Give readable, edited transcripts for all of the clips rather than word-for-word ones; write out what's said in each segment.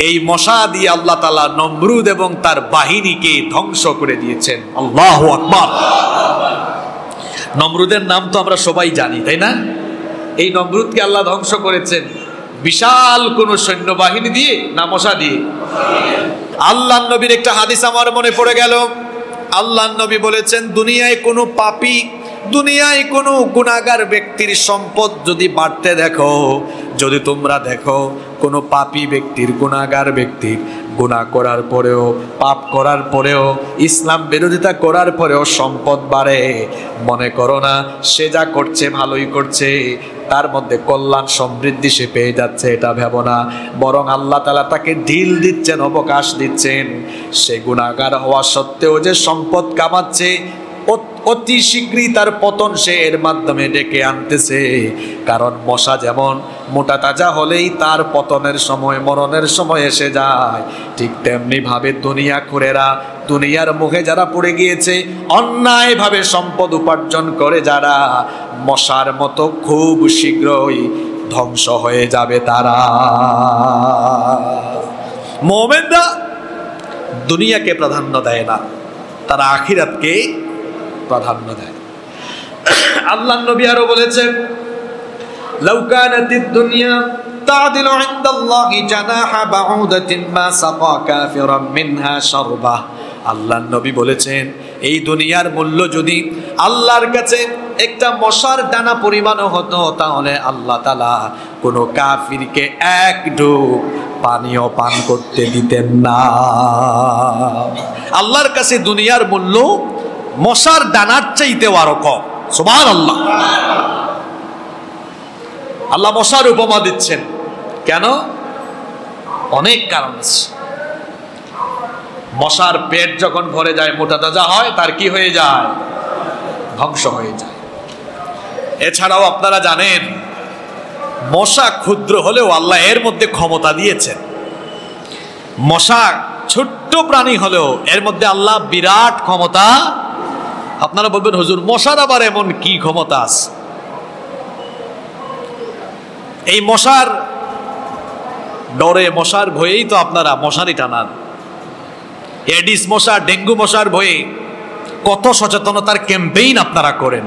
এই মশা দিয়ে আল্লাহ তাআলা নমরুদ এবং তার বাহিনীকে ধ্বংস করে দিয়েছেন। আল্লাহু আকবার। নমরুদের নাম তো আমরা সবাই জানি, তাই না? এই নমরুদকে আল্লাহ ধ্বংস করেছেন বিশাল কোন সৈন্যবাহিনী দিয়ে না মশা দিয়ে? আল্লাহর নবীর একটা হাদিস আমার মনে পড়ে গেল। আল্লাহর নবী বলেছেন, দুনিয়ায় কোনো পাপী, দুনিয়ায় কোনো গুনাহগার ব্যক্তির সম্পদ যদি বাড়তে দেখো, যদি তোমরা দেখো কোনো পাপী ব্যক্তির, গুনাহগার ব্যক্তির গুনাহ করার পরেও, পাপ করার পরেও, ইসলাম বিরোধিতা করার পরেও সম্পদ বাড়ে, মনে করো না সে যা করছে ভালোই করছে, তার মধ্যে কল্যাণ সমৃদ্ধি সে পেয়ে যাচ্ছে, এটা ভেবো না। বরং আল্লাহ তাআলা তাকে ঢিল দিচ্ছেন, অবকাশ দিচ্ছেন। সে গুনাহগার হওয়া সত্ত্বেও যে সম্পদ কামাচ্ছে, অতি শীঘ্রই তার পতন সে এর মাধ্যমে ডেকে আনতেছে। কারণ মশা যেমন মোটা তাজা হলেই তার পতনের সময়, মরণের সময় এসে যায়, ঠিক তেমনি ভাবে দুনিয়াখোরেরা, দুনিয়ার মুখে যারা পড়ে গিয়েছে, অন্যায়ভাবে সম্পদ উপার্জন করে যারা, মশার মতো খুব শীঘ্রই ধ্বংস হয়ে যাবে তারা। মুমিনরা দুনিয়াকে প্রাধান্য দেয় না, তারা আখিরাতকে প্রাধান্য দেয়। আল্লাহর নবী আরো বলেছেন, লাউ কানাতিদ দুনিয়া তা'দিলু ইনদাল্লাহি জানাহা বাউদাতিন মা সাকা কাফিরাম মিনহা শারবা। আল্লাহর নবী বলেছেন, এই দুনিয়ার মূল্য যদি আল্লাহর কাছে একটা মশার দানা পরিমাণও হতো, তাহলে আল্লাহ তাআলা কোনো কাফিরকে এক ঢোক পানিও পান করতে দিতেন না। আল্লাহর কাছে দুনিয়ার মূল্য মশার দানার চাইতেও আরো কম। সুবহানাল্লাহ। আল্লাহ মশার উপমা দিচ্ছেন কেন? অনেক কারণ আছে। মশার পেট যখন ভরে যায়, মোটা তাজা হয়, তার কি হয়ে যায়? ধ্বংস হয়ে যায়। এছাড়াও আপনারা জানেন, মশা ক্ষুদ্র হলেও আল্লাহ এর মধ্যে ক্ষমতা দিয়েছেন। মশা ছোট্ট প্রাণী হলেও এর মধ্যে আল্লাহ বিরাট ক্ষমতা। আপনারা বলবেন, হুজুর মশার আবার এমন কি ক্ষমতা আছে? এই মশার ডরে, মশার ভয়েই তো আপনারা মশারি টানান। এডিস মশা, ডেঙ্গু মশার ভয়ে কত সচেতনতার ক্যাম্পেইন আপনারা করেন।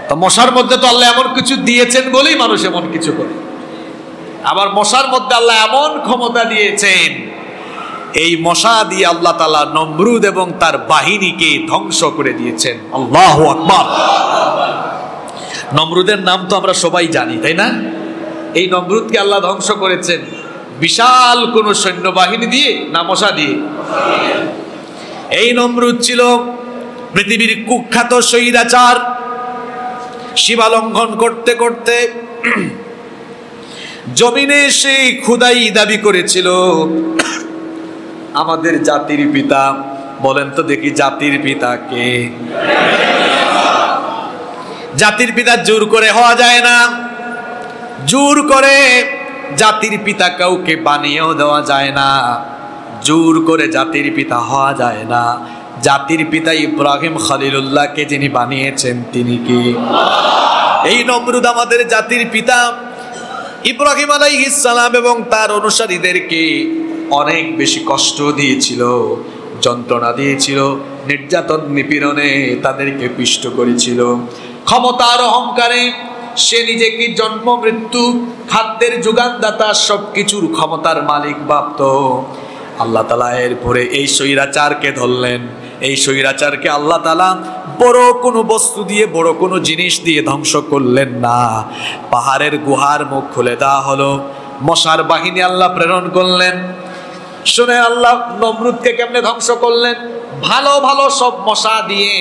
তো মশার মধ্যে তো আল্লাহ এমন কিছু দিয়েছেন বলেই মানুষ এমন কিছু করে। আবার মশার মধ্যে আল্লাহ এমন ক্ষমতা দিয়েছেন, এই মশা দিয়ে আল্লাহ তাআলা নমরুদ এবং তার বাহিনীকে ধ্বংস করে দিয়েছেন। আল্লাহু আকবার। নমরুদের নাম তো আমরা সবাই জানি, তাই না? এই নমরুদকে আল্লাহ ধ্বংস করেছেন বিশাল কোন সৈন্যবাহিনী দিয়ে না মশা দিয়ে? এই নমরুদ ছিল পৃথিবীর কুখ্যাত স্বৈরাচার। সীমা লঙ্ঘন করতে করতে জমিনে সেই খোদাই দাবি করেছিল, আমাদের জাতির পিতা। বলেন তো দেখি, জাতির পিতা কে? জাতির পিতা জোর করে হওয়া যায় না। জোর করে জাতির পিতা কাউকে বানিয়েও দেওয়া যায় না। জোর করে জাতির পিতা হওয়া যায় না। জাতির পিতা ইব্রাহিম খলিলুল্লাহকে যিনি বানিয়েছেন তিনি কি? এই নমরুদ আমাদের জাতির পিতা। ইব্রাহিম আলাইহিস সালাম এবং তার অনুসারীদেরকে অনেক বেশি কষ্ট দিয়েছিল, যন্ত্রণা দিয়েছিল, নির্যাতন নিপীড়নে তাদেরকে পিষ্ট করেছিল। ক্ষমতার অহংকারে সে নিজেকে জন্ম মৃত্যু, খাদ্যের যোগানদাতা, সবকিছুর ক্ষমতার মালিক ভাবত। আল্লাহ তাআলা এরপরে এই স্বৈরাচারকে ধরলেন। এই স্বৈরাচারকে আল্লাহ তাআলা বড় কোনো বস্তু দিয়ে, বড় কোনো জিনিস দিয়ে ধ্বংস করলেন না। পাহাড়ের গুহার মুখ খুলে দেওয়া হলো, মশার বাহিনী আল্লাহ প্রেরণ করলেন। শুনে আল্লাহ নমরুদকে কেমনে ধ্বংস করলেন? ভালো ভালো সব মশা দিয়ে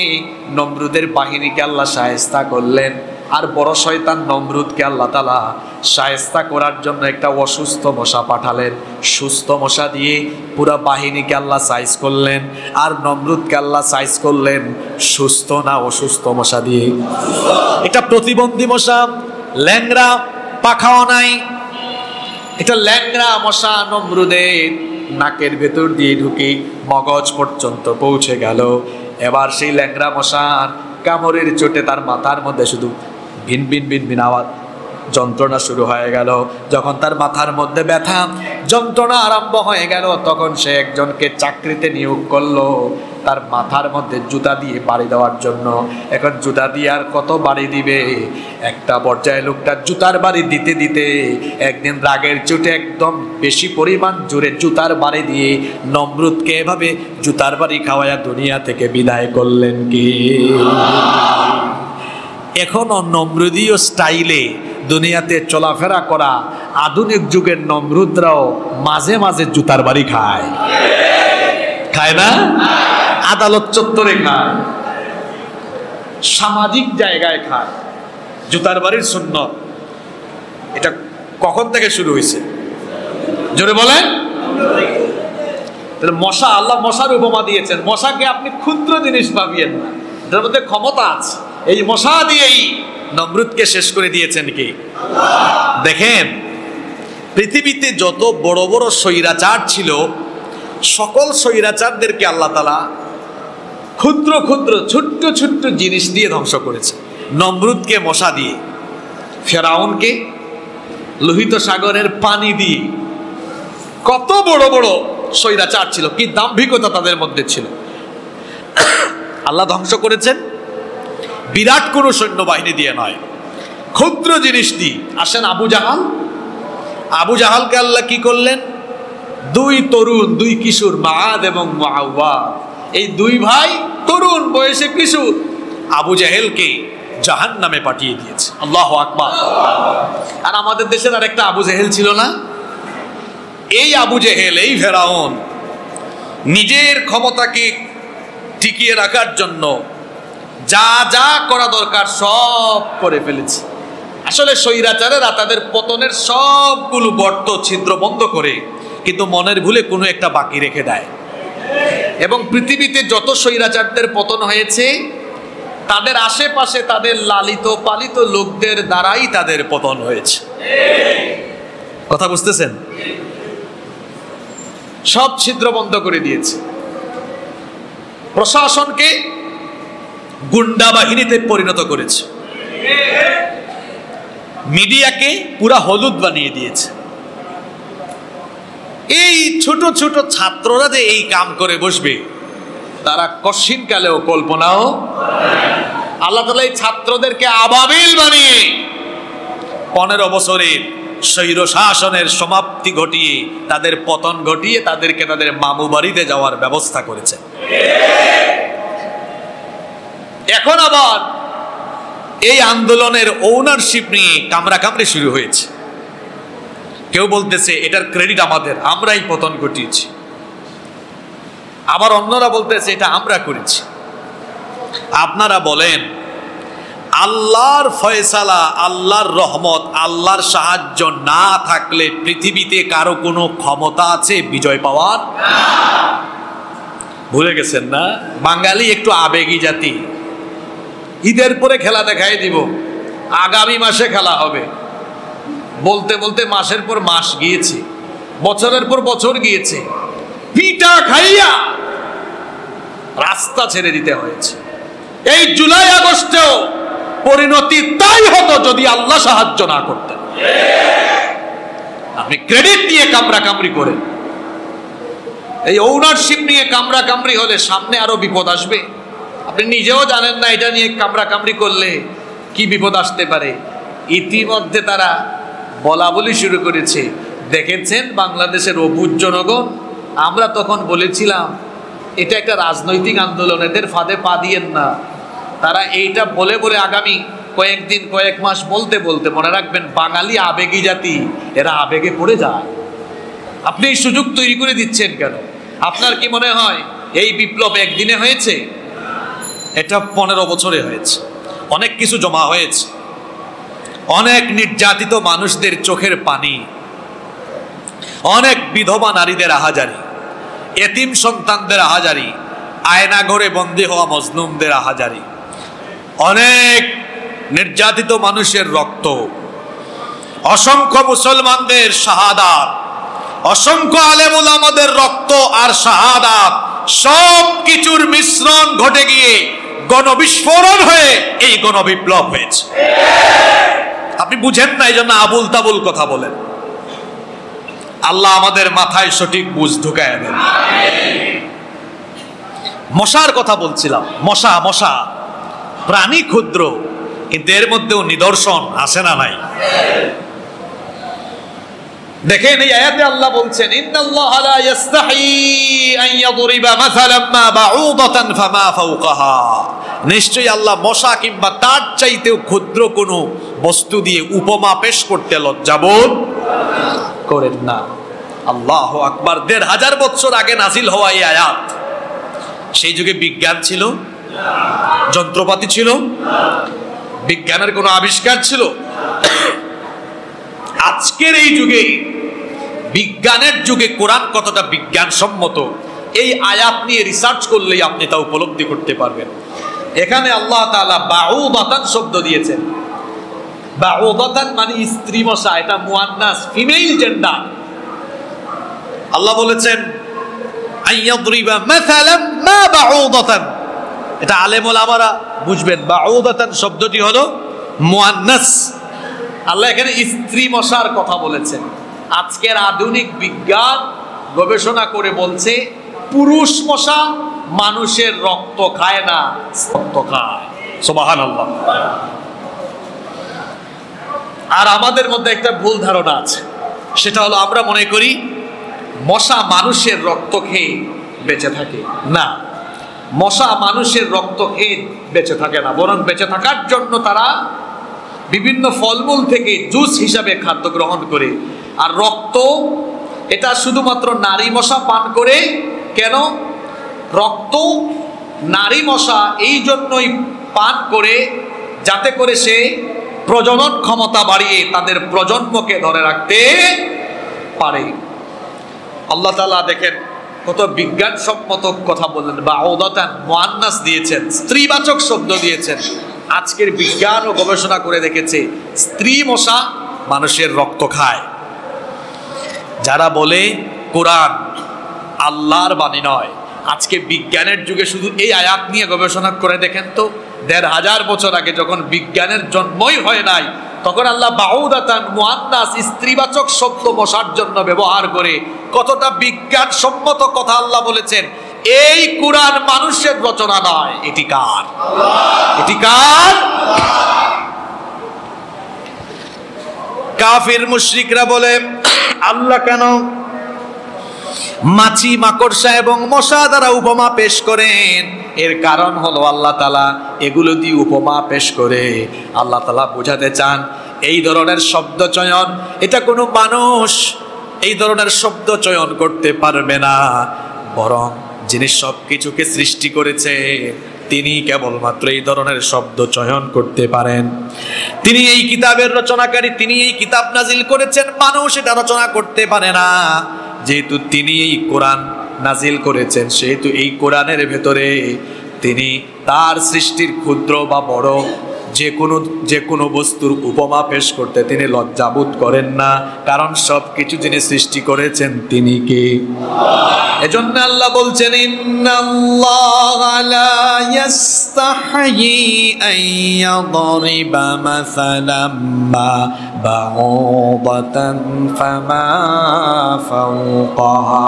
নমরুদের বাহিনীকে আল্লাহ শায়েস্তা করলেন। আর বড় শয়তান নমরুদকে আল্লাহ তাআলা শায়েস্তা করার জন্য একটা অসুস্থ মশা পাঠালেন। সুস্থ মশা দিয়ে পুরা বাহিনীকে আল্লাহ সাইজ করলেন। আর নমরুদকে আল্লাহ সাইজ করলেন সুস্থ না অসুস্থ মশা দিয়ে? এটা প্রতিবন্ধী মশা, ল্যাংড়া, পাখাও নাই। এটা ল্যাংড়া মশা নমরুদের নাকের ভেতর দিয়ে ঢুকে মগজ পর্যন্ত পৌঁছে গেল। এবার সেই ল্যাংড়া মশার কামড়ের চোটে তার মাথার মধ্যে শুধু ভিন ভিন ভিন ভিন আওয়াজ, যন্ত্রণা শুরু হয়ে গেল। যখন তার মাথার মধ্যে ব্যথা যন্ত্রণা আরম্ভ হয়ে গেল, তখন সে একজনকে চাকরিতে নিয়োগ করলো তার মাথার মধ্যে জুতা দিয়ে বাড়ি দেওয়ার জন্য। এখন জুতা দিয়ে আর কত বাড়ি দিবে? একটা পর্যায়ে লোকটা জুতার বাড়ি দিতে দিতে একদিন রাগের চোটে একদম বেশি পরিমাণ জোরে জুতার বাড়ি দিয়ে নমরুদকে এভাবে জুতার বাড়ি খাওয়ায়া দুনিয়া থেকে বিদায় করলেন কি? এখনো নমরুদীয় স্টাইলে দুনিয়াতে চলাফেরা করা আধুনিক যুগের নমরুদরাও মাঝে মাঝে জুতার বাড়ি খায়, খায় না? আদালত চত্বরে খায়, সামাজিক জায়গায় খায়। জুতার বাড়ির সুন্নত এটা কখন থেকে শুরু হয়েছে? জোরে বলেন। মশা, আল্লাহ মশার উপমা দিয়েছেন। মশাকে আপনি ক্ষুদ্র জিনিস ভাবিয়েন না, এটার মধ্যে ক্ষমতা আছে। এই মশা দিয়েই নমরুদকে শেষ করে দিয়েছেন কি? দেখেন, পৃথিবীতে যত বড় বড় স্বৈরাচার ছিল সকল স্বৈরাচারদেরকে আল্লাহ তাআলা ক্ষুদ্র ক্ষুদ্র ছোট্ট ছোট্ট জিনিস দিয়ে ধ্বংস করেছে। নমরুদকে মশা দিয়ে, ফেরাউনকে লোহিত সাগরের পানি দিয়ে। কত বড় বড় স্বৈরাচার ছিল, কি দাম্ভিকতা তাদের মধ্যে ছিল, আল্লাহ ধ্বংস করেছেন। বিরাট কোনো সৈন্যবাহিনী দিয়ে নয়, ক্ষুদ্র জিনিস দিয়ে। আসেন আবু জাহাল, আবু জাহালকে আল্লাহ কি করলেন? দুই তরুণ, দুই কিশোর, মাআদ এবং মুআওয়াদ, এই দুই ভাই তরুণ বয়সে কিশোর, আবু জাহেলকে জাহান্নামে পাঠিয়ে দিয়েছে। আল্লাহু আকবার। আর আমাদের দেশের আরেকটা আবু জাহেল ছিল না? এই আবু জাহেল, এই ফেরাউন নিজের ক্ষমতাকে টিকিয়ে রাখার জন্য যা যা করা দরকার সব করে ফেলেছে। আসলে স্বৈরাচারেরা তাদের পতনের সবগুলো গর্ত ছিদ্র বন্ধ করে, কিন্তু মনের ভুলে কোনো একটা বাকি রেখে দেয়। এবং পৃথিবীতে যত স্বৈরাচারদের পতন হয়েছে তাদের আশেপাশে তাদের লালিত পালিত লোকদের দ্বারাই তাদের পতন হয়েছে। কথা বুঝতেছেন? সব ছিদ্র বন্ধ করে দিয়েছে, প্রশাসনকে গুন্ডা বাহিনীতে পরিণত করেছে, মিডিয়াকে পুরা হলুদ বানিয়ে দিয়েছে। এই ছোট ছোট ছাত্ররা যে এই কাম করে বসবে তারা কশিন কালেও কল্পনাও। আল্লাহ তাআলা এই ছাত্রদেরকে আবাবিল বানিয়ে 15 বছরের স্বৈর শাসনের সমাপ্তি ঘটিয়ে তাদের পতন ঘটিয়ে তাদেরকে তাদের মামু বাড়িতে যাওয়ার ব্যবস্থা করেছে। এখন আবার এই আন্দোলনের ওনারশিপ নিয়ে কামড়াকামড়ি শুরু হয়েছে। কেউ বলতেছে এটার ক্রেডিট আমাদের, আমরাই পতন ঘটিয়েছি। আবার অন্যরা বলতেছে এটা আমরা করেছি। আপনারা বলেন, আল্লাহর ফয়সালা, আল্লাহর রহমত, আল্লাহর সাহায্য না থাকলে পৃথিবীতে কারো কোনো ক্ষমতা আছে বিজয় পাওয়ার? ভুলে গেছেন না? বাঙালি একটু আবেগী জাতি। ঈদের পরে খেলা দেখাই দিব, আগামী মাসে খেলা হবে বলতে বলতে মাসের পর মাস গিয়েছে, বছরের পর বছর গিয়েছে, পিঠা খাইয়া রাস্তা ছেড়ে দিতে হয়েছে। এই জুলাই আগস্টেও পরিণতি তাই হতো যদি আল্লাহ সাহায্য না করতেন। আপনি ক্রেডিট নিয়ে কামড়া কামড়ি করেন, এই ওনারশিপ নিয়ে কামড়া কামড়ি হলে সামনে আরো বিপদ আসবে। আপনি নিজেও জানেন না এটা নিয়ে কামড়া কামড়ি করলে কি বিপদ আসতে পারে। ইতিমধ্যে তারা বলা বলি শুরু করেছে। দেখেছেন বাংলাদেশের অবুজ জনগণ, আমরা তখন বলেছিলাম এটা একটা রাজনৈতিক আন্দোলন, এদের ফাঁদে পা দিয়েন না। তারা এইটা বলে বলে আগামী কয়েকদিন কয়েক মাস বলতে বলতে, মনে রাখবেন বাঙালি আবেগী জাতি, এরা আবেগে পড়ে যায়। আপনি এই সুযোগ তৈরি করে দিচ্ছেন কেন? আপনার কি মনে হয় এই বিপ্লব একদিনে হয়েছে? এটা 15 বছরে হয়েছে। অনেক কিছু জমা হয়েছে, অনেক নির্যাতিত মানুষদের চোখের পানি, অনেক বিধবা নারীদের আহাজারি, এতিম সন্তানদের আহাজারি, আয়না ঘরে বন্দী হওয়া মজলুমদের আহাজারি, অনেক নির্যাতিত মানুষের রক্ত, অসংখ্য মুসলমানদের শাহাদাত, অসংখ্য আলেম উলামাদের রক্ত আর শাহাদাত, সব কিছুর মিশ্রণ ঘটে গিয়ে গণবিস্ফোরণ হয়ে এই গণবিপ্লব হয়েছে। আপনি বুঝেন না, এই জন্য আবুল তাবুল কথা বলেন। আল্লাহ আমাদের মাথায় সঠিক বুঝ ঢুকায় দেন। মশার কথা বলছিলাম, মশা মশা প্রাণী ক্ষুদ্র, কিন্তু এর মধ্যেও নিদর্শন আছে না নাই? দেখেন এই আয়াতে আল্লাহ বলছেন, ইন্নাল্লাহা লা ইস্তাহি আন ইয়াদরিবা মাসালাম মা বাউদাতান ফামা ফাওকাহা। নিশ্চয়ই আল্লাহ মশা কিংবা তার চাইতেও ক্ষুদ্র কোনো বস্তু দিয়ে উপমা পেশ করতে লজ্জাবোধ করেন না। আল্লাহু আকবার। ১৫০০ বছর আগে নাজিল হওয়া এই আয়াত। সেই যুগে বিজ্ঞান ছিল, যন্ত্রপাতি ছিল, বিজ্ঞানের কোনো আবিষ্কার ছিল? আজকের এই যুগে, বিজ্ঞানের যুগে কোরআন কতটা বিজ্ঞানসম্মত, এই আয়াত নিয়ে রিসার্চ করলেই আপনি তা উপলব্ধি করতে পারবেন। এখানে আল্লাহ তাআলা বাউদাতান শব্দ দিয়েছেন। বাউদাতান মানে স্ত্রী মশা, এটা মুয়ান্নাস, ফিমেল জেন্ডার। আল্লাহ বলেছেন আইয়াদরিবা মাসালাম মা বাউদাতান, এটা আলেম ওলামারা বুঝবেন। বাউদাতান শব্দটি হলো মুয়ান্নাস। আল্লাহ এখানে স্ত্রী মশার কথা বলেছেন। আজকের আধুনিক বিজ্ঞান গবেষণা করে বলছে পুরুষ মশা মানুষের রক্ত খায় না, রক্ত খায়। সুবহানাল্লাহ। আর আমাদের মধ্যে একটা ভুল ধারণা আছে, সেটা হলো আমরা মনে করি মশা মানুষের রক্ত খেয়ে বেঁচে থাকে। না, মশা মানুষের রক্ত খেয়ে বেঁচে থাকে না, বরং বেঁচে থাকার জন্য তারা বিভিন্ন ফলমূল থেকে জুস হিসাবে খাদ্য গ্রহণ করে। আর রক্ত এটা শুধুমাত্র নারী মশা পান করে। কেন? রক্ত নারী মশা এই জন্যই পান করে যাতে করে সে প্রজনন ক্ষমতা বাড়িয়ে তাদের প্রজন্মকে ধরে রাখতে পারে। আল্লাহ তাআলা দেখেন কত বিজ্ঞানসম্মত কথা বললেন। বাউদাতান মুয়ান্নাস দিয়েছেন, স্ত্রীবাচক শব্দ দিয়েছেন। আজকের বিজ্ঞান ও গবেষণা করে দেখেছে স্ত্রী মশা মানুষের রক্ত খায়। যারা বলে কোরআন আল্লাহর বাণী নয়, আজকে বিজ্ঞানের যুগে শুধু এই আয়াত নিয়ে গবেষণা করে দেখেন তো, ১৫০০ বছর আগে যখন বিজ্ঞানের জন্মই হয় নাই, তখন আল্লাহ বাউদাতান মুয়ান্নাস স্ত্রীবাচক শব্দ মশার জন্য ব্যবহার করে কতটা বিজ্ঞানসম্মত কথা আল্লাহ বলেছেন। এই কোরআন মানুষের রচনা নয়, এটি কার? এটি কার? কাফির মুশরিকরা বলে আল্লাহ কেন মাছি মাকড়সা এবং মশা দ্বারা উপমা পেশ করেন? এর কারণ হলো আল্লাহ তাআলা এগুলো দিয়ে উপমা পেশ করে আল্লাহ তাআলা বোঝাতে চান এই ধরনের শব্দ চয়ন এটা কোনো মানুষ এই ধরনের শব্দ চয়ন করতে পারবে না, বরং যিনি সবকিছুকে সৃষ্টি করেছে তিনি কেবলমাত্র এই ধরনের শব্দ চয়ন করতে পারেন। তিনি এই কিতাবের রচনাকারী, তিনি এই কিতাব নাজিল করেছেন, মানুষ এটা রচনা করতে পারে না। যেহেতু তিনি এই কোরআন নাজিল করেছেন, সেহেতু এই কোরআনের ভেতরে তিনি তার সৃষ্টির ক্ষুদ্র বা বড় যে কোনো বস্তুর উপমা পেশ করতে তিনি লজ্জাবোধ করেন না, কারণ সবকিছু যিনি সৃষ্টি করেছেন তিনি কে? এজন্য আল্লাহ বলছেন ইন্নাল্লাহা লা ইস্তাহয়ি আন ইয়াদরিবা মাসালাম মা বাউদাতান ফামা ফাওকাহা।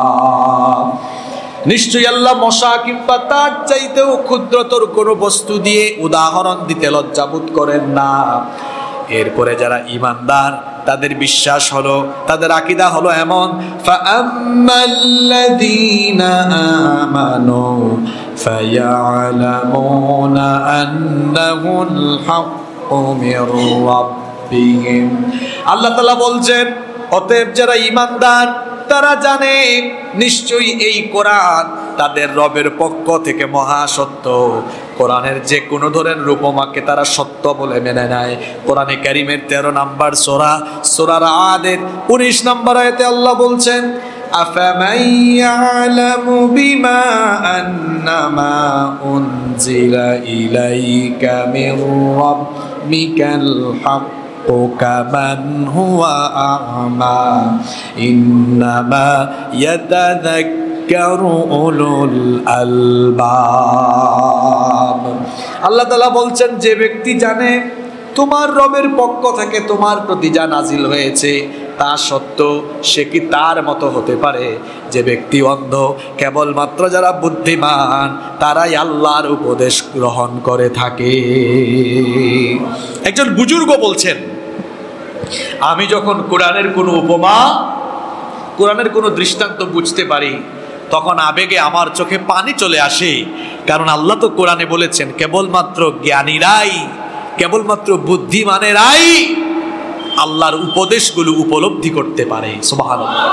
নিশ্চয়ই আল্লাহ মশা কিংবা তার চাইতেও ক্ষুদ্রতর কোনো বস্তু দিয়ে উদাহরণ দিতে লজ্জাবোধ করেন না। এরপরে যারা ঈমানদার তাদের বিশ্বাস হলো, তাদের আকীদা হলো এমন, ফাআম্মাল্লাযীনা আমানু ফায়া'লামুনা আন্নাহুল হাক্কু মির রাব্বিহিম। আল্লাহ তাআলা বলছেন অতএব যারা ঈমানদার তারা জানে নিশ্চয়ই এই কোরআন তাদের রবের পক্ষ থেকে মহা সত্য। কোরআনের যে কোনো ধরনের উপমাকে তারা সত্য বলে মেনে নেয়। কোরআনে কারীমের 13 নম্বর সূরা আদের 19 নম্বর আয়াতে আল্লাহ বলছেন আফামান ইয়ালামু বিমা আন্নামা উনজিলা ইলাইকা মির রাব্বিকাল হক কামান হুয়া আ'মা ইন্নামা ইয়াতাযাক্কারু উলুল আলবাব। আল্লাহ তাআলা বলছেন যে ব্যক্তি জানে তোমার রবের পক্ষ থেকে তোমার প্রতি যা নাজিল হয়েছে তা সত্য, সে কি তার মতো হতে পারে? যে ব্যক্তি অন্ধ, কেবলমাত্র যারা বুদ্ধিমান তারাই আল্লাহর উপদেশ গ্রহণ করে থাকে। একজন বুজুর্গ বলছেন, আমি যখন কোরআনের কোনো উপমা, কোরআনের কোনো দৃষ্টান্ত বুঝতে পারি, তখন আবেগে আমার চোখে পানি চলে আসে। কারণ আল্লাহ তো কোরআনে বলেছেন কেবলমাত্র জ্ঞানীরাই, কেবলমাত্র বুদ্ধিমানেরাই আল্লাহর উপদেশগুলো উপলব্ধি করতে পারে। সুবহানাল্লাহ।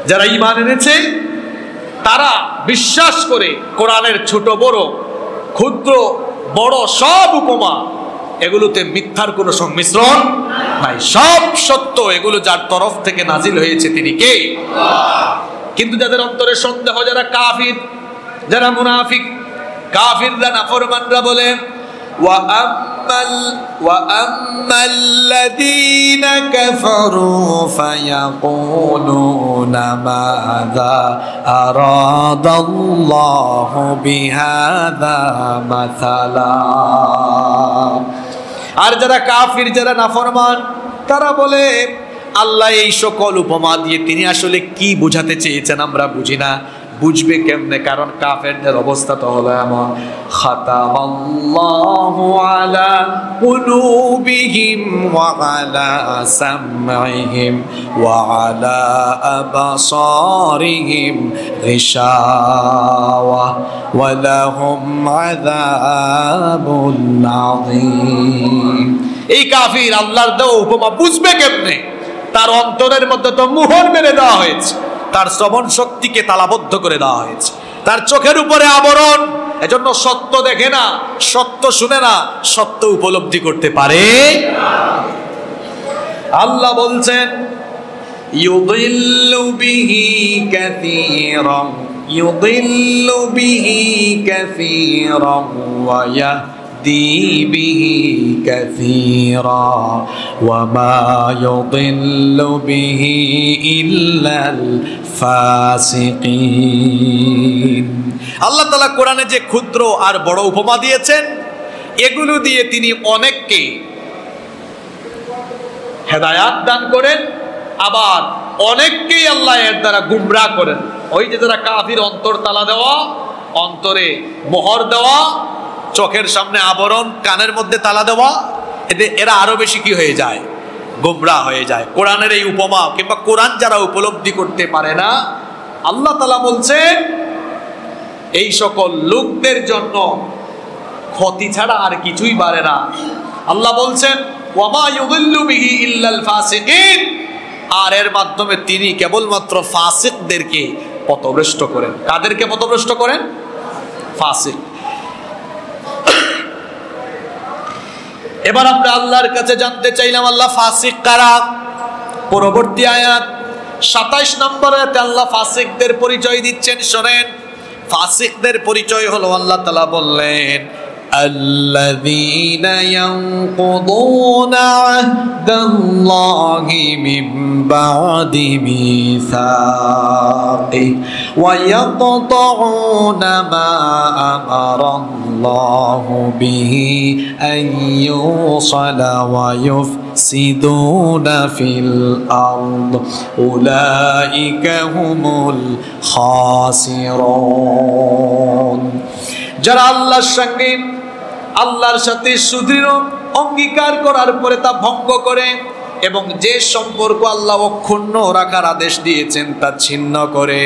যারা ঈমান এনেছে তারা বিশ্বাস করে কোরআনের ছোট বড়, ক্ষুদ্র বড় সব উপমা, এগুলোতে মিথ্যার কোনো সংমিশ্রণ নাই, সব সত্য। এগুলো যার তরফ থেকে নাজিল হয়েছে তিনি কে? কিন্তু যাদের অন্তরে সন্দেহ, যারা কাফির, যারা মুনাফিক, কাফিররা, নাফরমানরা বলে وَأَمَّا الَّذِينَ كَفَرُوا فَيَقُولُونَ مَاذَا أَرَادَ اللَّهُ بِهَذَا مَثَلًا। আর যারা কাফির, যারা নাফরমান, তারা বলে আল্লাহ এই সকল উপমা দিয়ে তিনি আসলে কি বোঝাতে চেয়েছেন আমরা বুঝি না। বুঝবে কেমনে? কারণ কাফেরদের অবস্থা তো হলো এমন, খাতামাল্লাহু আলা কুলুবিহিম ওয়া আলা সামঈহিম ওয়া আলা আবসারিহিম গিশাওয়া ওয়া লাহুম আযাবুন আযীম। এই কাফির আল্লাহর দেওয়া উপমা বুঝবে কেমনে? তার অন্তরের মধ্যে তো মোহর মেরে দেওয়া হয়েছে, তার শ্রবণ শক্তিকে তালাবদ্ধ করে দেওয়া হয়েছে, তার চোখের উপরে আবরণ। এজন্য সত্য দেখে না, সত্য শুনে না, সত্য উপলব্ধি করতে পারে। আল্লাহ বলছেন ইউদিল্লু বিহি কাসীরান, ইউদিল্লু বিহি কাসীরান ওয়া ইয়াহদি বিহি কাসীরা ওয়া মা ইউদিল্লু বিহি ইল্লাল ফাসিকিন। আল্লাহ তাআলা কোরআনে যে ক্ষুদ্র আর বড় উপমা দিয়েছেন, এগুলো দিয়ে তিনি অনেককে হেদায়াত দান করেন, আবার অনেককেই আল্লাহ এর দ্বারা গুমরাহ করেন। ওই যে যারা কাফির, অন্তর তালা দেওয়া, অন্তরে মোহর দেওয়া, চোখের সামনে আবরণ, কানের মধ্যে তালা দেওয়া, এতে এরা আরো বেশি কি হয়ে যায়? গোমরাহ হয়ে যায়। কোরআনের এই উপমা কিংবা কোরআন যারা উপলব্ধি করতে পারে না, আল্লাহ তাআলা বলছেন এই সকল লোকদের জন্য ক্ষতি ছাড়া আর কিছুই বাড়ে না। আল্লাহ বলছেন ওয়ামা ইউদিল্লু বিহি ইল্লাল ফাসিকিন, আর এর মাধ্যমে তিনি কেবলমাত্র ফাসিকদেরকে পথভ্রষ্ট করেন। কাদেরকে পথভ্রষ্ট করেন? ফাসিক। এবার আমরা আল্লাহর কাছে জানতে চাইলাম আল্লাহ ফাসিক কারা। পরবর্তী আয়াত 27 নম্বর আয়াতে আল্লাহ ফাসিকদের পরিচয় দিচ্ছেন। শোনেন, ফাসিকদের পরিচয় হলো, আল্লাহ তাআলা বললেন আল্লাযীনা ইয়ানকুদুনা আহদাল্লাহি মিন বা'দি মিসাকিহি ওয়া ইয়াকতাউনা মা আমারাল্লাহু বিহি আন ইউসালা ওয়া ইউফসিদুনা ফিল আরদ উলাইকা হুমুল খাসিরুন। যারা আল্লাহর সাথে সুদৃঢ় অঙ্গীকার করার পরে তা ভঙ্গ করে এবং যে সম্পর্ক আল্লাহ অক্ষুণ্ণ রাখার আদেশ দিয়েছেন তা ছিন্ন করে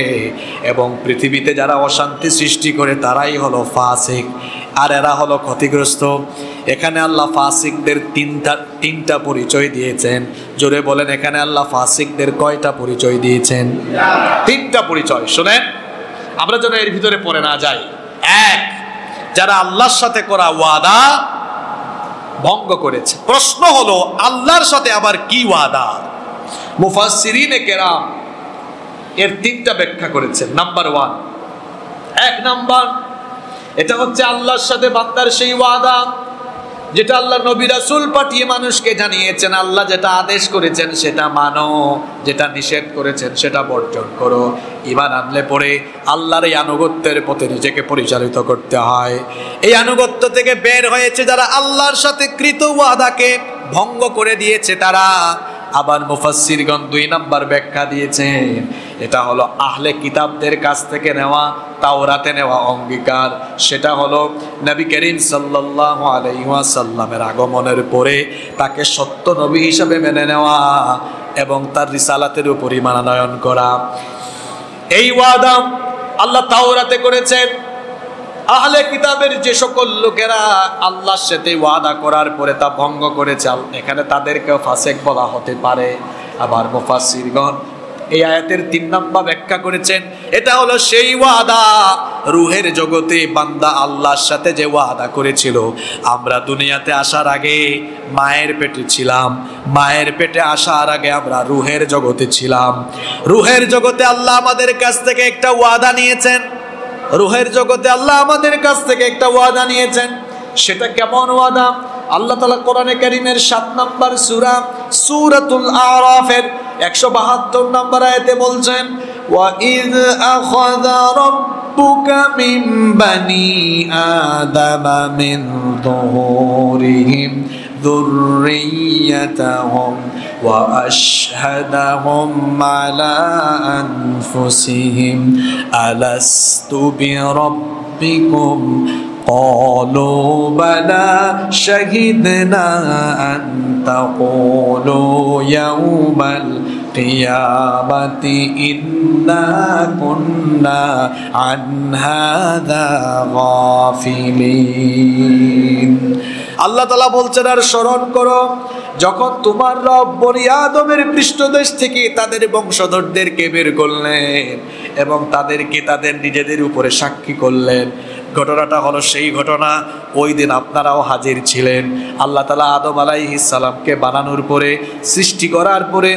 এবং পৃথিবীতে যারা অশান্তি সৃষ্টি করে তারাই হলো ফাসিক, আর এরা হলো ক্ষতিগ্রস্ত। এখানে আল্লাহ ফাসিকদের তিনটা পরিচয় দিয়েছেন। জোরে বলেন, এখানে আল্লাহ ফাসিকদের কয়টা পরিচয় দিয়েছেন? তিনটা পরিচয়। শুনেন, আমরা যেন এর ভিতরে পড়ে না যাই। এক, যারা আল্লাহর সাথে করা ওয়াদা ভঙ্গ করেছে। প্রশ্ন হলো আল্লাহর সাথে আবার কি ওয়াদা? মুফাসসিরিনে কেরাম এর তিনটা ব্যাখ্যা করেছেন। নাম্বার 1, 1 নাম্বার, এটা হচ্ছে আল্লাহর সাথে বান্দার সেই ওয়াদা যেটা আল্লাহ নবী রাসূল পাঠিয়ে মানুষকে জানিয়েছেন, আল্লাহ যেটা আদেশ করেছেন সেটা মানো, যেটা নিষেধ করেছেন সেটা বর্জন করো। ঈমান আনলে পরে আল্লাহর এই আনুগত্যের পথে নিজেকে পরিচালিত করতে হয়। এই আনুগত্য থেকে বের হয়েছে যারা আল্লাহর সাথে কৃত ওয়াদাকে ভঙ্গ করে দিয়েছে তারা। আবার মুফাসসিরগণ 2 নাম্বার ব্যাখ্যা দিয়েছেন, এটা হলো আহলে কিতাবদের কাছ থেকে নেওয়া, তাওরাতে নেওয়া অঙ্গীকার। সেটা হলো নবী করিম সাল্লাল্লাহু আলাইহি ওয়াসাল্লামের আগমনের পরে তাকে সত্য নবী হিসেবে মেনে নেওয়া এবং তার রিসালাতের উপর ঈমান আনয়ন করা। এই ওয়াদা আল্লাহ তাওরাতে করেছেন। আহলে কিতাবের যে সকল লোকেরা আল্লাহর সাথে ওয়াদা করার পরে তা ভঙ্গ করেছে, এখানে তাদেরকেও ফাসেক বলা হতে পারে। আবার মুফাসসিরগণ এই আয়াতের 3 নাম্বার ব্যাখ্যা করেছেন, এটা হলো সেই ওয়াদা রূহের জগতে বান্দা আল্লাহর সাথে যে ওয়াদা করেছিল। আমরা দুনিয়াতে আসার আগে মায়ের পেটে ছিলাম, মায়ের পেটে আসার আগে আমরা রূহের জগতে ছিলাম। রূহের জগতে আল্লাহ আমাদের কাছ থেকে একটা ওয়াদা নিয়েছেন, রূহের জগতে আল্লাহ আমাদের কাছ থেকে একটা ওয়াদা নিয়েছেন। সেটা কেমন ওয়াদা? আল্লাহ তাআলা কোরআনে কারীমের 7 নম্বর সূরা সূরাতুল আরাফের 172 নম্বর আয়াতে বলছেন, ওয়া ইয আখাযা রাব্বুকা মিন বানি আদামা মিন যুহুরিহিম ذريتهم وأشهدهم على أنفسهم ألست بربكم قالوا بلى شهدنا أن تقولوا يوم القيامة إنا كنا عن هذا غافلين। আল্লাহ তাআলা বলছেন, আর স্মরণ করো যখন তোমার রব বনি আদমের পৃষ্ঠদেশ থেকে তাদের বংশধরদেরকে বের করলেন এবং তাদেরকে তাদের নিজেদের উপরে সাক্ষী করলেন। ঘটনাটা হলো সেই ঘটনা, ওই দিন আপনারাও হাজির ছিলেন। আল্লাহ তাআলা আদম আলাইহিস সালামকে বানানোর পরে, সৃষ্টি করার পরে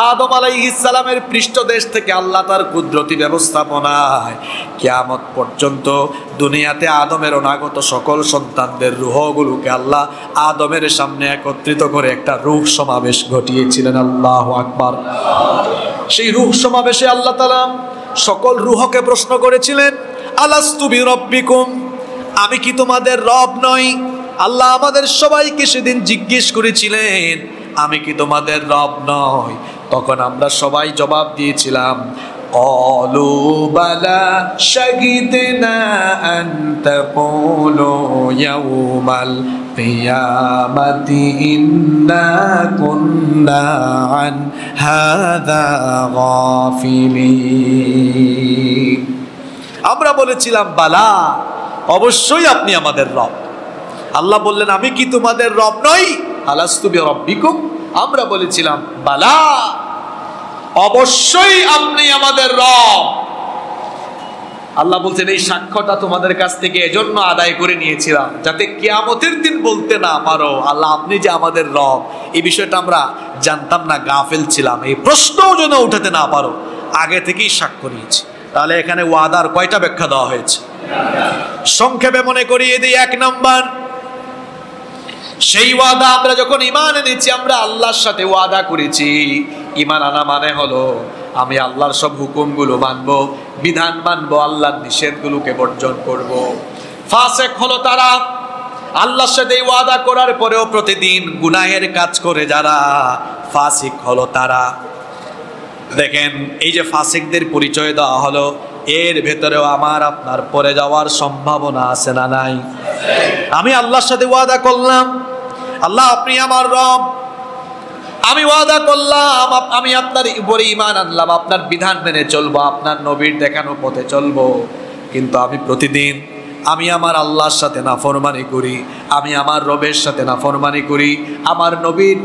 আদম আলাইহিস সালামের পৃষ্ঠদেশ থেকে আল্লাহ তার কুদরতি ব্যবস্থাপনায় কিয়ামত পর্যন্ত দুনিয়াতে আদমের অনাগত সকল সন্তানদের রূহগুলোকে আল্লাহ আদমের সামনে একত্রিত করে একটা রূহ সমাবেশ ঘটিয়েছিলেন। আল্লাহু আকবার। সেই রূহ সমাবেশে আল্লাহ তাআলা সকল রূহকে প্রশ্ন করেছিলেন, আলাস্তু বিরব্বিকুম, আমি কি তোমাদের রব নই? আল্লাহ আমাদের সবাইকে সেদিন জিজ্ঞেস করেছিলেন, আমি কি তোমাদের রব নই? তখন আমরা সবাই জবাব দিয়েছিলাম, ক্বালু বালা শাহিদনা আন তাকুলু ইয়াউমাল কিয়ামাতি ইন্না কুন্না আন হাযা গাফিলিন। আমরা বলেছিলাম, বালা, অবশ্যই আপনি আমাদের রব। আল্লাহ বললেন, আমি কি তোমাদের রব নই? আলাস্তু বিরব্বিকুম, আমরা বলেছিলাম, বালা, অবশ্যই আপনি আমাদের রব। আল্লাহ বলছেন, এই সাক্ষ্যটা তোমাদের কাছ থেকে এজন্য আদায় করে নিয়েছিলাম যাতে কিয়ামতের দিন বলতে না পারো আল্লাহ আপনি যে আমাদের রব। এই বিষয়টা আমরা জানতাম না, গাফেল ছিলাম, এই প্রশ্নও যেন উঠাতে না পারো, আগে থেকেই সাক্ষ্য নিয়েছি। তাহলে এখানে ওয়াদার কয়টা ব্যাখ্যা দেওয়া হয়েছে? সংক্ষেপে মনে করিয়ে দিই। 1 নম্বর, সেই ওয়াদা আমরা যখন ঈমান এনেছি, আমরা আল্লাহর সাথে ওয়াদা করেছি। ঈমান আনা মানে হলো আমি আল্লাহর সব হুকুমগুলো মানবো, বিধান মানবো, আল্লাহর নিষেধগুলোকে বর্জন করব। ফাসিক হলো তারা আল্লাহর সাথে ওয়াদা করার পরেও প্রতিদিন গুনাহের কাজ করে যারা, ফাসিক হলো তারা। দেখেন, এই যে ফাসিকদের পরিচয় দেওয়া হলো, এর ভেতরেও আমার আপনার পড়ে যাওয়ার সম্ভাবনা আছে না নাই? আমি আল্লাহর সাথে ওয়াদা করলাম, আল্লাহ আপনি আমার রব, আমি ওয়াদা করলাম আমি আপনার উপরে ঈমান আনলাম, আপনার বিধান মেনে চলবো, আপনার নবীর দেখানো পথে চলবো, কিন্তু আমি প্রতিদিন আমি আমার আল্লাহর সাথে নাফরমানি করি, আমি আমার রবের সাথে নাফরমানি করি, আমার নবীর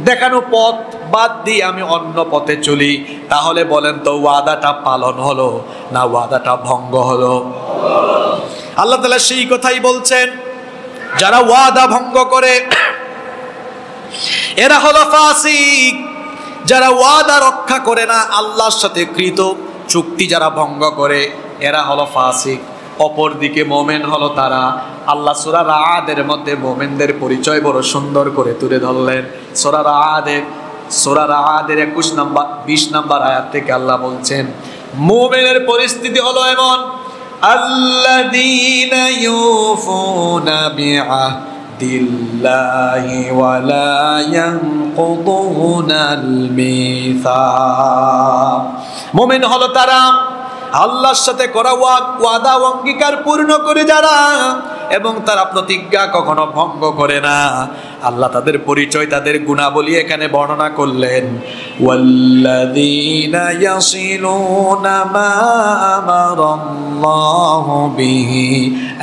দেখানো পথ বাদ দিয়ে আমি অন্য পথে চলি। তাহলে বলেন তো, ওয়াদাটা পালন হলো না ওয়াদাটা ভঙ্গ হলো? আল্লাহ তাআলা সেই কথাই বলছেন, যারা ওয়াদা ভঙ্গ করে এরা হলো ফাসিক। যারা ওয়াদা রক্ষা করে না, আল্লাহর সাথে কৃত চুক্তি যারা ভঙ্গ করে, এরা হলো ফাসিক। অপরদিকে মোমেন হলো তারা। আল্লাহ সূরা রাআদের মধ্যে মোমেনদের পরিচয় বড় সুন্দর করে তুলে ধরলেন। সূরা রাআদের 20 নম্বর আয়াত থেকে আল্লাহ বলছেন মোমেনের পরিস্থিতি হলো এমন, আল্লাযীনা ইউফুনা বিআহদিল্লাহি ওয়া লা ইয়ানকুদুনাল মিসাক। মোমেন হলো তারা আল্লাহর সাথে করা ওয়াদা অঙ্গীকার পূর্ণ করে যারা, এবং তারা প্রতিজ্ঞা কখনো ভঙ্গ করে না। আল্লাহ তাদের পরিচয়, তাদের গুণাবলী এখানে বর্ণনা করলেন। ওয়াল্লাযীনা ইয়াসিলুনা মা আমারাল্লাহু বিহি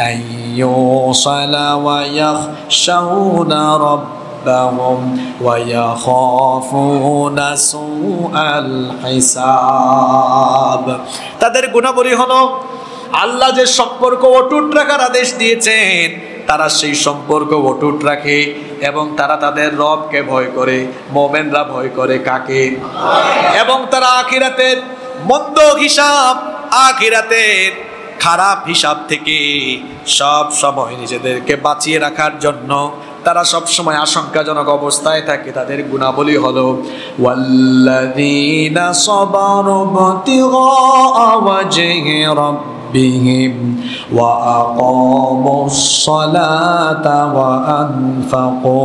আইয়ুসালা ওয়া ইয়াখশাউনা রাব্বাহুম ওয়া ইয়াখাফুনা সুআল হিসাব। তাদের গুণাবলী হলো আল্লাহ যে সম্পর্ক অটুট রাখার আদেশ দিয়েছেন তারা সেই সম্পর্ক অটুট রাখে, এবং তারা তাদের রবকে ভয় করে। মুমিনরা ভয় করে কাকে? এবং তারা আখিরাতের মন্দ হিসাব, আখিরাতের খারাপ হিসাব থেকে সব সময় নিজেদেরকে বাঁচিয়ে রাখার জন্য তারা সব সময় আশঙ্কাজনক অবস্থায় থাকে। তাদের গুণাবলী হলো ওয়াল্লাযীনা সাবারু বিতিগা ওয়াজহি রাব্বিহিম ওয়া আকামুস সালাতা ওয়া আনফাকু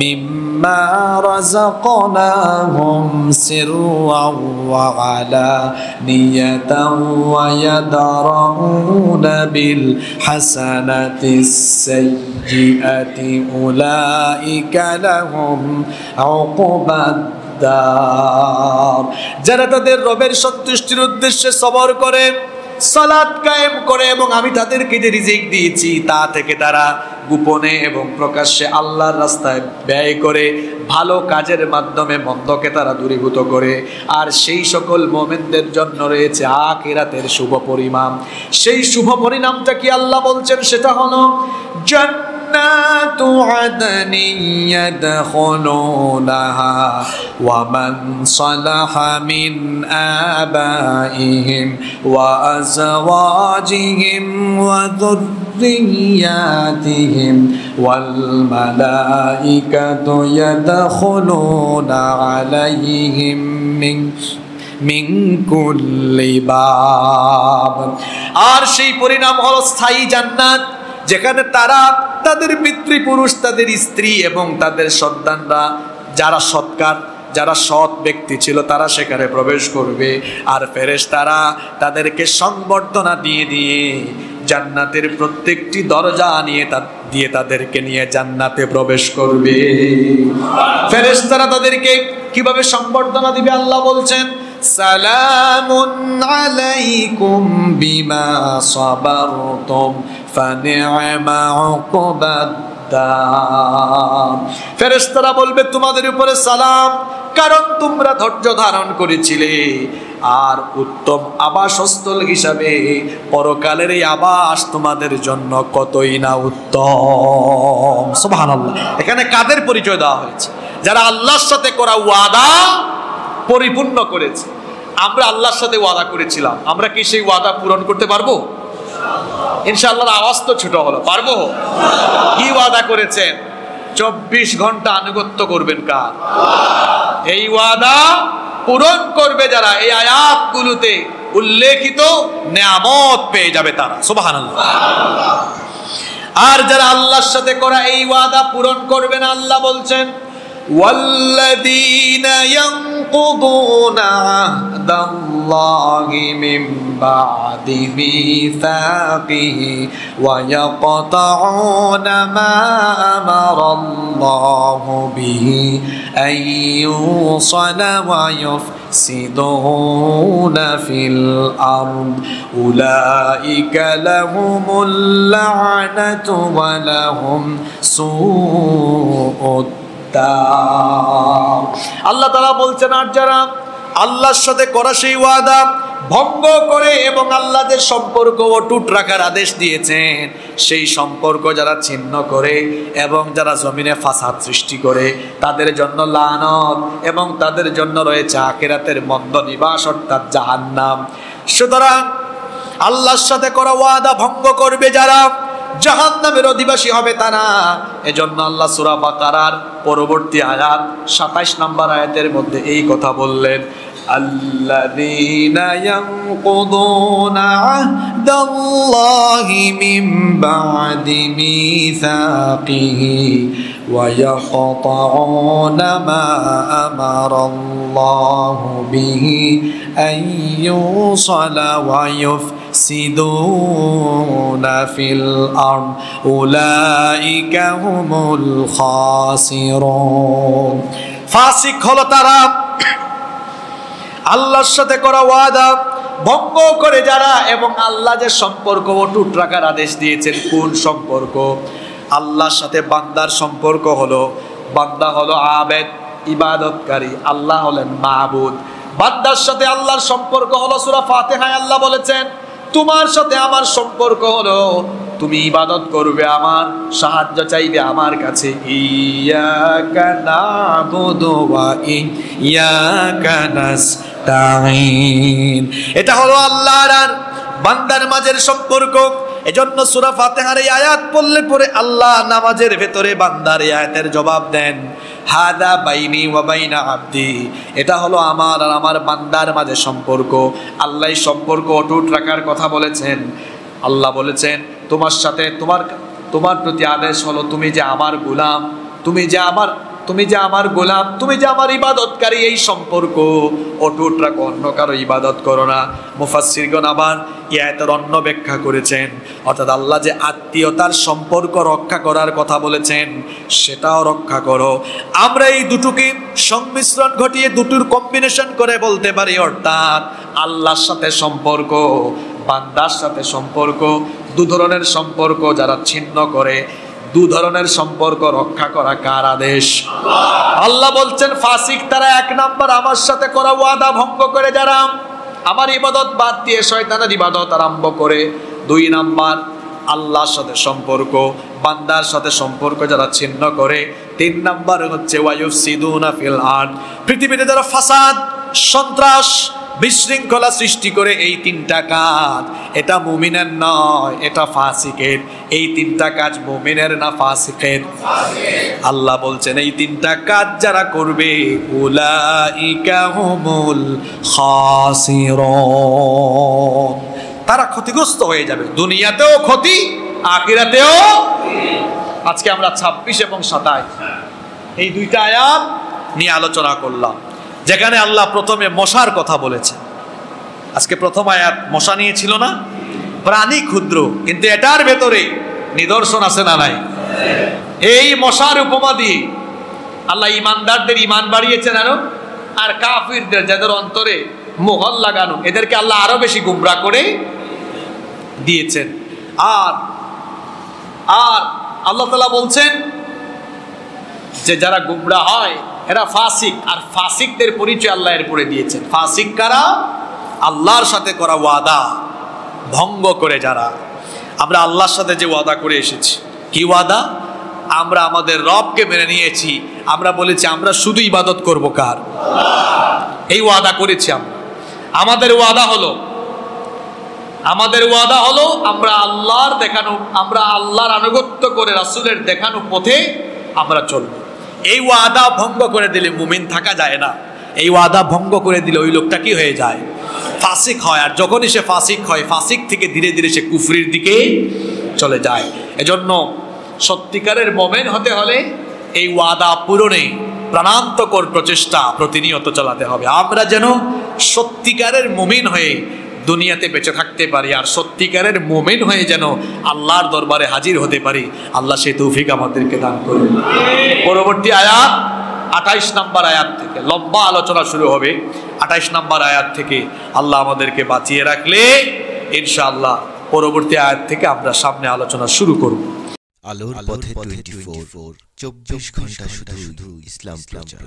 মিম্মা রাযাকনাহুম সিররাও ওয়া আলানিয়াতাও ওয়া ইয়াদরাউনা বিল হাসানাতিস সাইয়্যিআতি উলাইকা লাহুম উকুবাদ দার। যারা তাদের রবের সন্তুষ্টির উদ্দেশ্যে সবর করে, সালাত কায়েম করে, এবং আমি তাদেরকে যে রিজিক দিয়েছি তা থেকে তারা গোপনে এবং প্রকাশ্যে আল্লাহর রাস্তায় ব্যয় করে, ভালো কাজের মাধ্যমে মন্দকে তারা দূরীভূত করে, আর সেই সকল মুমিনদের জন্য রয়েছে আখিরাতের শুভ পরিণাম। সেই শুভ পরিণামটা কি আল্লাহ বলছেন? সেটা হলো জান্নাতু আদনিন ইয়াদখুলুনাহা ওয়া মান সালাহা মিন আবাইহিম ওয়া আযওয়াজিহিম ওয়া যুররিয়াতিহিম ওয়াল মালাইকাতু ইয়াদখুলুনা আলাইহিম মিন কুল্লি বাব। আর সেই পরিণাম হলো স্থায়ী জান্নাত, যেখানে তারা, তাদের পিতৃপুরুষ, তাদের স্ত্রী এবং তাদের সন্তানরা, যারা সৎকার, যারা সৎ ব্যক্তি ছিল তারা সেখানে প্রবেশ করবে। আর ফেরেশতারা তাদেরকে সংবর্ধনা দিয়ে দিয়ে জান্নাতের প্রত্যেকটি দরজা দিয়ে তাদেরকে নিয়ে জান্নাতে প্রবেশ করবে। ফেরেশতারা তাদেরকে কিভাবে সংবর্ধনা দিবে আল্লাহ বলছেন, সালামুন আলাইকুম বিমা সাবারতুম ফানি'মা উকবাদ দার। ফেরেশতারা বলবে তোমাদের উপরে সালাম, কারণ তোমরা ধৈর্য ধারণ করেছিলে, আর উত্তম আবাসস্থল হিসাবে পরকালের এই আবাস তোমাদের জন্য কতই না উত্তম। সুবহানাল্লাহ। এখানে কাদের পরিচয় দেওয়া হয়েছে? যারা আল্লাহর সাথে করা ওয়াদা পরিপূর্ণ করেছে। আমরা আল্লাহর সাথে ওয়াদা করেছিলাম, আমরা কি সেই ওয়াদা পূরণ করতে পারবো? ইনশাআল্লাহর আওয়াজ তো ছোট হলো, পারবো? কি ওয়াদা করেছেন? 24 ঘন্টা আনুগত্য করবেন কার? এই ওয়াদা পূরণ করবে যারা এই আয়াতগুলোতে উল্লেখিত নেয়ামত পেয়ে যাবে তারা। সুবহানাল্লাহ। আর যারা আল্লাহর সাথে করা এই ওয়াদা পূরণ করবে না, আল্লাহ বলছেন والذين ينقضون عهد الله من بعد ميثاقه ويقطعون ما أمر الله به أن يوصل ويفسدون في الأرض أولئك لهم اللعنة ولهم سوء আল্লাহ তাআলা বলছেন, আর যারা আল্লাহর সাথে করা সেই ওয়াদা ভঙ্গ করে এবং আল্লাহ যে সম্পর্ক অটুট রাখার আদেশ দিয়েছেন সেই সম্পর্ক যারা ছিন্ন করে এবং যারা জমিনে ফাসাদ সৃষ্টি করে, তাদের জন্য লানত এবং তাদের জন্য রয়েছে আখিরাতের মন্দ নিবাস অর্থাৎ জাহান্নাম। সুতরাং আল্লাহর সাথে করা ওয়াদা ভঙ্গ করবে যারা, জাহান্নামের অধিবাসী হবে তারা। এজন্য আল্লাহ সূরা বাকারার পরবর্তী আয়াত 27 নম্বর আয়াতের মধ্যে এই কথা বললেন, আল্লাযীনা ইয়ানকুদুনা আহদাল্লাহি মিন বা'দি মিসাকিহি ওয়া ইয়াকতাউনা মা আমারাল্লাহু বিহি আন ইউসালা ওয়া ইউফসিদুনা ফিল আরদ উলাইকা হুমুল খাসিরুন। ফাসিক হলো তারা, আল্লাহর সাথে করা ওয়াদা ভঙ্গ করে যারা, এবং আল্লাহ যে সম্পর্ক অটুট রাখার আদেশ দিয়েছেন। কোন সম্পর্ক? আল্লাহর সাথে বান্দার সম্পর্ক হলো, বান্দা হলো আবেদ, ইবাদতকারী, আল্লাহ হলেন মাবুদ। বান্দার সাথে আল্লাহর সম্পর্ক হলো, সূরা ফাতিহায় আল্লাহ বলেছেন তোমার সাথে আমার সম্পর্ক হলো তুমি ইবাদত করবে আমার, সাহায্য চাইবে আমার কাছে। ইয়াকা নাবুদু ওয়া ইয়াকা নাস্তাঈন, এটা হলো আল্লাহর আর বান্দার মাঝের সম্পর্ক। এজন্য সূরা ফাতিহার এই আয়াত পড়লে পরে আল্লাহ নামাজের ভেতরে বান্দার এই আয়াতের জবাব দেন, হাদা বাইনি ওয়া বাইনা আবদি, এটা হলো আমার আর আমার বান্দার মাঝে সম্পর্ক। আল্লাহ সম্পর্ক অটুট রাখার কথা বলেছেন। আল্লাহ বলেছেন তোমার সাথে তোমার প্রতি আদেশ হলো তুমি যে আমার গোলাম, তুমি যে আমার গোলাম, তুমি যে আমার ইবাদতকারী, এই সম্পর্ক অটুট রাখো, অন্য কারো ইবাদত করো না। মুফাসসিরগণ আবার এই আয়াতের অন্য ব্যাখ্যা করেছেন, অর্থাৎ আল্লাহ যে আত্মীয়তার সম্পর্ক রক্ষা করার কথা বলেছেন সেটাও রক্ষা করো। আমরা এই দুটোকে সংমিশ্রণ ঘটিয়ে দুটোর কম্বিনেশন করে বলতে পারি, অর্থাৎ আল্লাহর সাথে সম্পর্ক, বান্দার সাথে সম্পর্ক, দু ধরনের সম্পর্ক যারা ছিন্ন করে, দু ধরনের সম্পর্ক রক্ষা করা কার আদেশ? আল্লাহ বলছেন ফাসিক তারা, এক নাম্বার আমার সাথে করা ওয়াদা ভঙ্গ করে যারা আমার ইবাদত বাদ দিয়ে শয়তানের ইবাদত আরম্ভ করে। দুই নাম্বার আল্লাহর সাথে সম্পর্ক, বান্দার সাথে সম্পর্ক যারা ছিন্ন করে। তিন নাম্বার হচ্ছে ওয়ায়ুফসিদুনা ফিল আরদ, পৃথিবীতে যারা ফাসাদ, সন্ত্রাস, বিশৃঙ্খলা সৃষ্টি করে। এই তিনটা কাজ, এটা মুমিনের নয়, এটা ফাসিকের। এই তিনটা কাজ মুমিনের না ফাসিকের? আল্লাহ বলছেন এই তিনটা কাজ যারা করবে উলাইকা হুমুল খাসিরুন, তারা ক্ষতিগ্রস্ত হয়ে যাবে, দুনিয়াতেও ক্ষতি, আখিরাতেও। আজকে আমরা 26 এবং 27 এই দুইটা আয়াত নিয়ে আলোচনা করলাম, যেখানে আল্লাহ প্রথমে মশার কথা বলেছে। আজকে প্রথম আয়াত মশা নিয়ে ছিল না? প্রাণী ক্ষুদ্র, কিন্তু এটার ভেতরে নিদর্শন আছে না নাই? এই মশার উপমা দিয়ে আল্লাহ ইমানদারদের ইমান বাড়িয়েছেন আরো, আর কাফিরদের যাদের অন্তরে মোহর লাগানো এদেরকে আল্লাহ আরো বেশি গুমরা করে দিয়েছেন। আর আল্লাহ তাআলা বলছেন যে যারা গুমরা হয় এরা ফাসিক, আর ফাসিকদের পরিচয় আল্লাহ এরপরে দিয়েছেন। ফাসিক কারা? আল্লাহর সাথে করা ওয়াদা ভঙ্গ করে যারা। আমরা আল্লাহর সাথে যে ওয়াদা করে এসেছি, কি ওয়াদা? আমরা আমাদের রবকে মেনে নিয়েছি, আমরা বলেছি আমরা শুধু ইবাদত করব কার? এই ওয়াদা করেছি আমরা। আমাদের ওয়াদা হলো আমরা আল্লাহর দেখানো, আমরা আল্লাহর আনুগত্য করে রাসূলের দেখানো পথে আমরা চলব। এই ওয়াদা ভঙ্গ করে দিলে মুমিন থাকা যায় না। এই ওয়াদা ভঙ্গ করে দিলে ওই লোকটা কি হয়ে যায়? ফাসিক হয়। আর যখনই সে ফাসিক হয়, ফাসিক থেকে ধীরে ধীরে সে কুফরির দিকে চলে যায়। এজন্য সত্যিকারের মুমিন হতে হলে এই ওয়াদা পূরণে প্রাণান্তকর প্রচেষ্টা প্রতিনিয়ত চালাতে হবে। আমরা যেন সত্যিকারের মুমিন হয়ে দুনিয়াতে বেঁচে থাকতে পারি, আর সত্যিকারের মুমিন হয়ে যেন আল্লাহর দরবারে হাজির হতে পারি। আল্লাহ সেই তৌফিক আমাদেরকে দান করুন। পরবর্তী আয়াত 28 নম্বর আয়াত থেকে লম্বা আলোচনা শুরু হবে। 28 নম্বর আয়াত থেকে আল্লাহ আমাদেরকে বাঁচিয়ে রাখলে ইনশাআল্লাহ পরবর্তী আয়াত থেকে আমরা সামনে আলোচনা শুরু করব। আলোর পথে 24 ঘন্টা শুধু ইসলাম প্রচার।